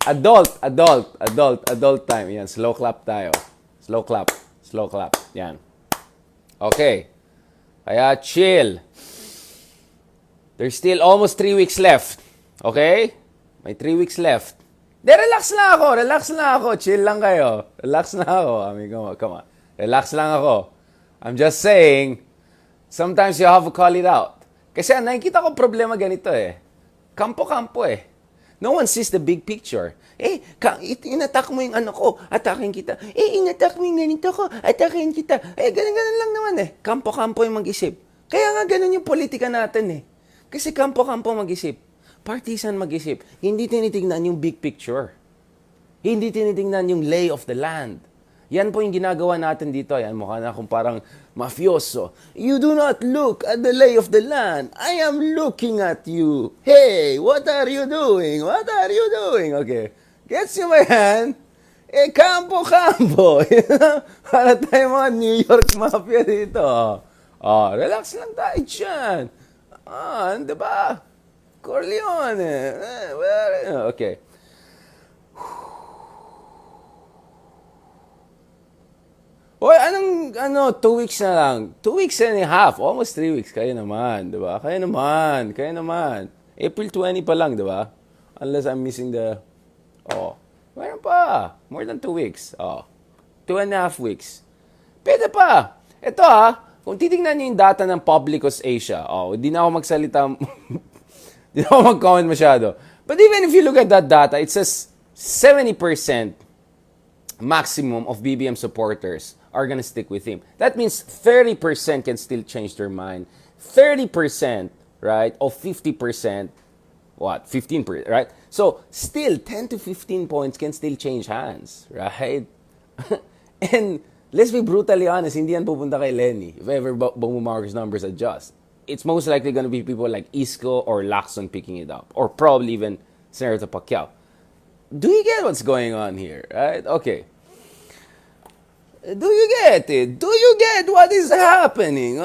Adult time. Yan, slow clap tayo. Slow clap. Yan. Okay. Kaya chill. There's still almost 3 weeks left. Okay? May 3 weeks left. Relax lang ako. Chill lang kayo. Relax na ako. Amigo, come on. Relax lang ako. I'm just saying, sometimes you have to call it out. Kasi nakikita ko problema ganito eh. Kampo-kampo eh. No one sees the big picture. Inattack mo yung ano ko, atakin kita. Inattack mo yung ganito ko, atakin kita. Ganun lang naman eh. Kampo-kampo yung mag-isip. Kaya nga ganun yung politika natin eh. Kasi kampo-kampo mag-isip. Partisan mag-isip. Hindi tinitingnan yung big picture. Hindi tinitingnan yung lay of the land. Yan po yung ginagawa natin dito. Yan, mukha na akong parang mafioso. You do not look at the lay of the land. I am looking at you. Hey, what are you doing? Okay. Gets you, man? Kampo-kampo. Para tayo mga New York Mafia dito. Relax lang tayo dyan. Diba? Corleone. Okay. Hoy, 2 weeks na lang. 2 weeks and a half. Almost 3 weeks. Kaya naman, di ba? Kaya naman. April 20 pa lang, di ba? Unless I'm missing the... Mayroon pa. More than 2 weeks. 2.5 weeks. Pwede pa. Ito kung titingnan niyo yung data ng Publicus Asia, hindi na ako magsalita, hindi na ako mag-comment masyado. But even if you look at that data, it says 70% maximum of BBM supporters are gonna stick with him. That means 30% can still change their mind. 30%, right, of 50%, 15%, right? So, still, 10 to 15 points can still change hands, right? And, let's be brutally honest, hindi yan pupunta kay Lenny. If ever Bongbong Marcos numbers adjust, it's most likely gonna be people like ISKO or Lacson picking it up. Or probably even Senator Pacquiao. Do you get what's going on here, right? Okay. Do you get it? Do you get what is happening?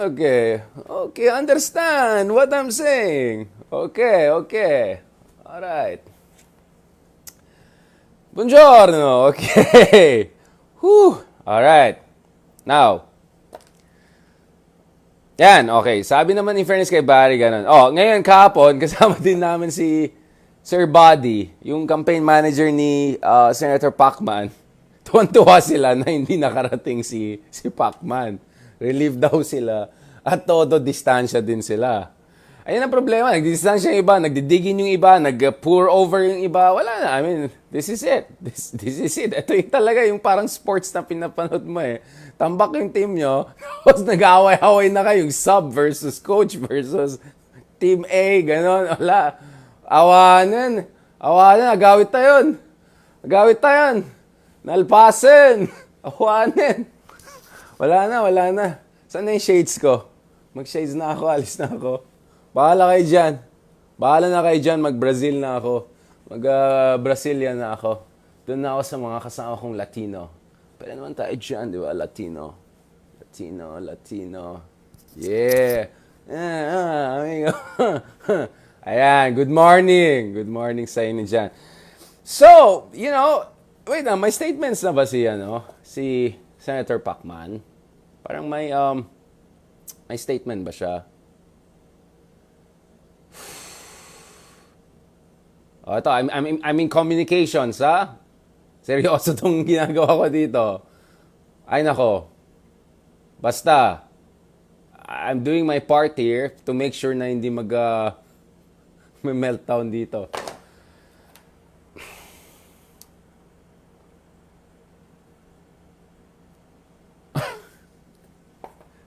Okay, understand what I'm saying. Okay. Alright. Buongiorno, okay. Whew, alright. Now, yan, okay. Sabi naman in fairness kay Barry, ganun. Ngayon kahapon, kasama din namin si Sir Buddy, yung campaign manager ni Senator Pacman. Tuwan-tuwa sila na hindi nakarating si Pacman. Relieved daw sila. At todo, distansya din sila. Ayun ang problema. Nagdistansya yung iba, nagdidigin yung iba, nag-pour over yung iba. Wala na. I mean, this is it. This is it. Ito yung talaga yung parang sports na pinapanood mo eh. Tambak yung team nyo. Tapos nag-away-away na kayo. Yung sub versus coach versus team A. Ganon. Wala. Awanan. Agawit tayo. Nalpasin. Awanan. Wala na. Saan na yung shades ko? Mag-shades na ako. Alis na ako. Bahala na kayo dyan. Mag-Brazil na ako. Mag-Brazilian na ako. Doon na ako sa mga kasama kong Latino. Pwede naman tayo dyan, di ba? Latino. Yeah. Amigo. Ayan, good morning. Good morning sa inyo dyan. So, wait na, may statements na ba si Senator Pacman? Parang may statement ba siya? Ito, I'm in communications, ha? Seryoso tong ginagawa ko dito. Ay, nako. Basta, I'm doing my part here to make sure na hindi may meltdown dito.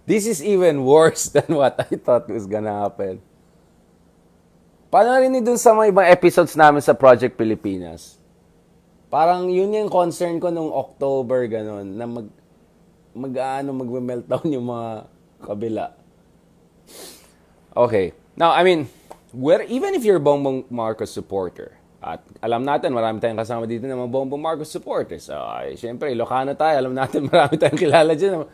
This is even worse than what I thought was gonna happen. Panoorin niyo dun sa mga ibang episodes namin sa Project Pilipinas. Parang yun yung concern ko nung October, ganon, na mag-meltdown yung mga kabila. Okay. Now, I mean, even if you're Bongbong Marcos supporter, at alam natin, marami tayong kasama dito ng mga Bongbong Marcos supporters. Siyempre, Ilocano tayo, alam natin, marami tayong kilala dyan.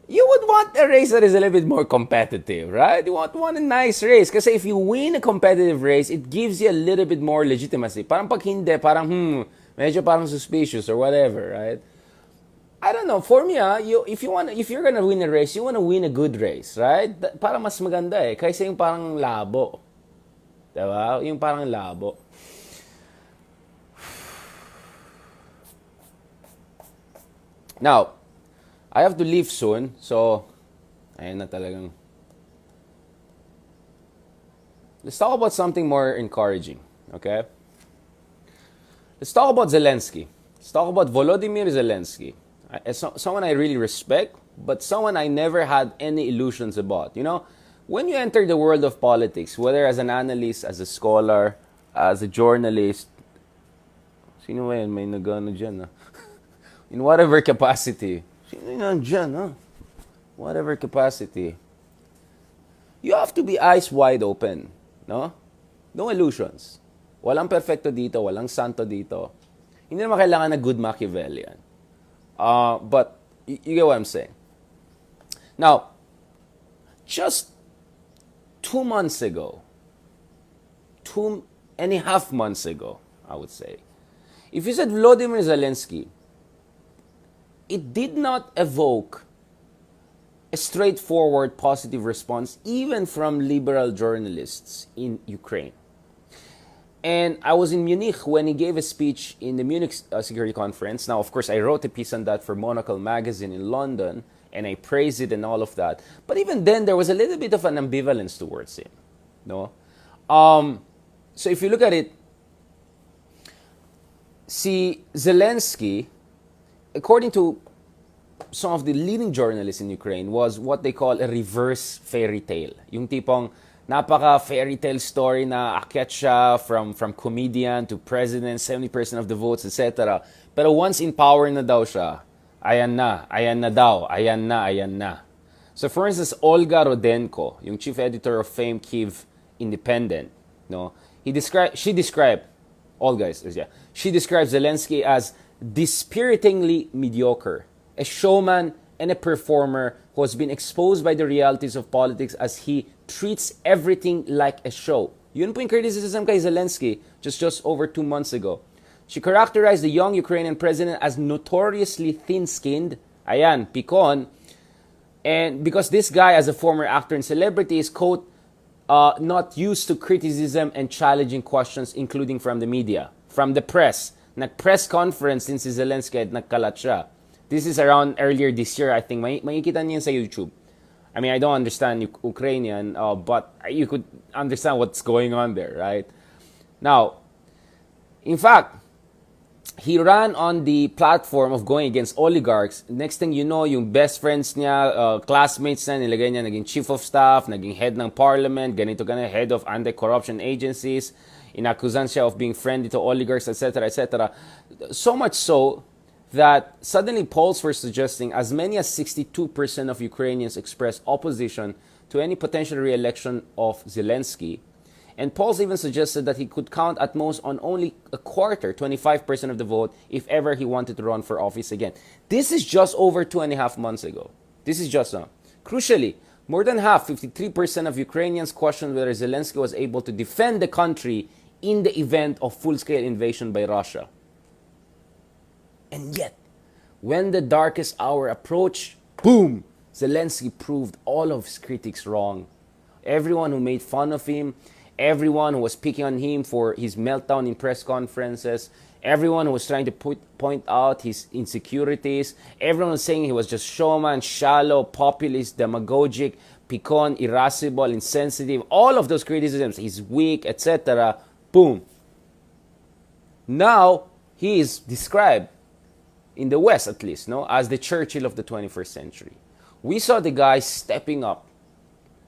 you would want a race that is a little bit more competitive, right? You want a nice race. Kasi if you win a competitive race, it gives you a little bit more legitimacy. Parang pag hindi, parang medyo parang suspicious or whatever, right? I don't know. For me, if you're gonna win a race, you wanna win a good race, right? Para mas maganda eh. Kaysa yung parang labo. Diba? Yung parang labo. Now, I have to leave soon, so ayun na talagang. Let's talk about something more encouraging, okay? Let's talk about Zelensky. Let's talk about Volodymyr Zelensky. Someone I really respect, but someone I never had any illusions about. You know, when you enter the world of politics, whether as an analyst, as a scholar, as a journalist, sino ba yan? May nagano dyan, ha? In whatever capacity. Sino yan dyan, ha? Whatever capacity. You have to be eyes wide open, no? No illusions. Walang perfecto dito, walang santo dito. Hindi naman kailangan na good Machiavellian. But you get what I'm saying. Now, just 2 months ago, 2.5 months ago, I would say, if you said Volodymyr Zelensky, it did not evoke a straightforward positive response even from liberal journalists in Ukraine. And I was in Munich when he gave a speech in the Munich Security Conference. Now, of course, I wrote a piece on that for Monocle magazine in London, and I praised it and all of that. But even then, there was a little bit of an ambivalence towards him. No? So if you look at it, see, Zelensky, according to some of the leading journalists in Ukraine, was what they call a reverse fairy tale. Yung tipong napaka fairy tale story na akyat siya from comedian to president, 70% of the votes, etc. Pero once in power na daw siya, ayan na daw, ayan na. So for instance, Olga Rodenko, yung chief editor of Fame Kyiv Independent, no, she described Zelensky as dispiritingly mediocre, a showman and a performer who has been exposed by the realities of politics as he treats everything like a show. Yun po yung criticism kay Zelensky just over 2 months ago. She characterized the young Ukrainian president as notoriously thin-skinned, ayan, pikon, and because this guy, as a former actor and celebrity, is, quote, not used to criticism and challenging questions, including from the media, from the press. Nag-press conference din si Zelensky at nagkalat siya. This is around earlier this year, I think. Makikita niyo sa YouTube. I mean, I don't understand Ukrainian, but you could understand what's going on there, right? Now, in fact, he ran on the platform of going against oligarchs. Next thing you know, yung best friends niya, classmates niya, nilagay niya naging chief of staff, naging head ng parliament, ganito, head of anti-corruption agencies, inakusan siya of being friendly to oligarchs, etc., etc. So much so that suddenly polls were suggesting as many as 62% of Ukrainians expressed opposition to any potential re-election of Zelensky. And polls even suggested that he could count at most on only a quarter, 25% of the vote, if ever he wanted to run for office again. This is just over 2.5 months ago. This is just now. Crucially, more than half, 53% of Ukrainians questioned whether Zelensky was able to defend the country in the event of full-scale invasion by Russia. And yet, when the darkest hour approached, boom, Zelensky proved all of his critics wrong. Everyone who made fun of him, everyone who was picking on him for his meltdown in press conferences, everyone who was trying to point out his insecurities, everyone was saying he was just showman, shallow, populist, demagogic, picon, irascible, insensitive, all of those criticisms, he's weak, etc. Boom. Now, he is described, in the West at least, no, as the Churchill of the 21st century. We saw the guy stepping up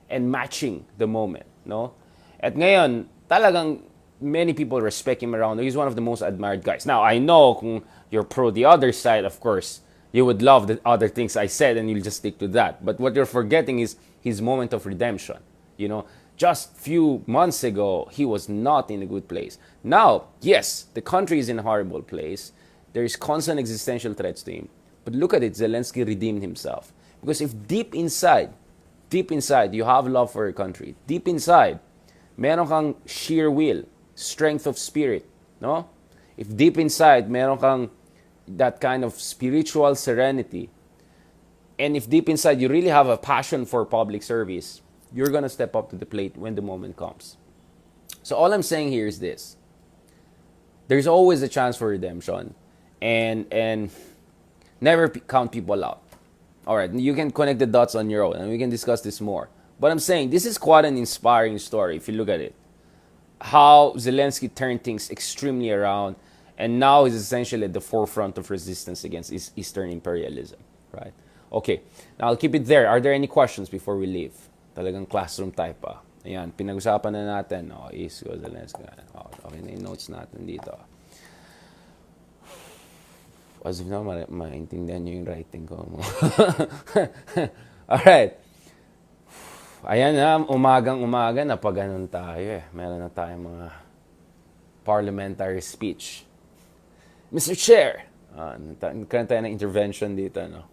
and matching the moment, no? At ngayon, talagang many people respect him around. He's one of the most admired guys. Now, I know kung you're pro the other side, of course, you would love the other things I said and you'll just stick to that. But what you're forgetting is his moment of redemption. You know, just few months ago, he was not in a good place. Now, yes, the country is in a horrible place. There is constant existential threats to him. But look at it, Zelensky redeemed himself. Because if deep inside, you have love for your country, deep inside, meron kang sheer will, strength of spirit, no? If deep inside, meron kang that kind of spiritual serenity, and if deep inside you really have a passion for public service, you're gonna step up to the plate when the moment comes. So all I'm saying here is this: there's always a chance for redemption, and never count people out. All right, you can connect the dots on your own, and we can discuss this more. But I'm saying this is quite an inspiring story if you look at it. How Zelensky turned things extremely around, and now is essentially at the forefront of resistance against Eastern imperialism. Right? Okay, now I'll keep it there. Are there any questions before we leave? Talagang classroom type pa. Ayan, pinag-usapan na natin. Oh, ISKO, Zelensky. Oh, okay na yung notes natin dito. As of now, maintindihan nyo yung writing ko. Alright. Ayan na, umagang-umaga, napaganon tayo eh. Meron na tayong mga parliamentary speech. Mr. Chair, nagkaroon tayo ng intervention dito, no?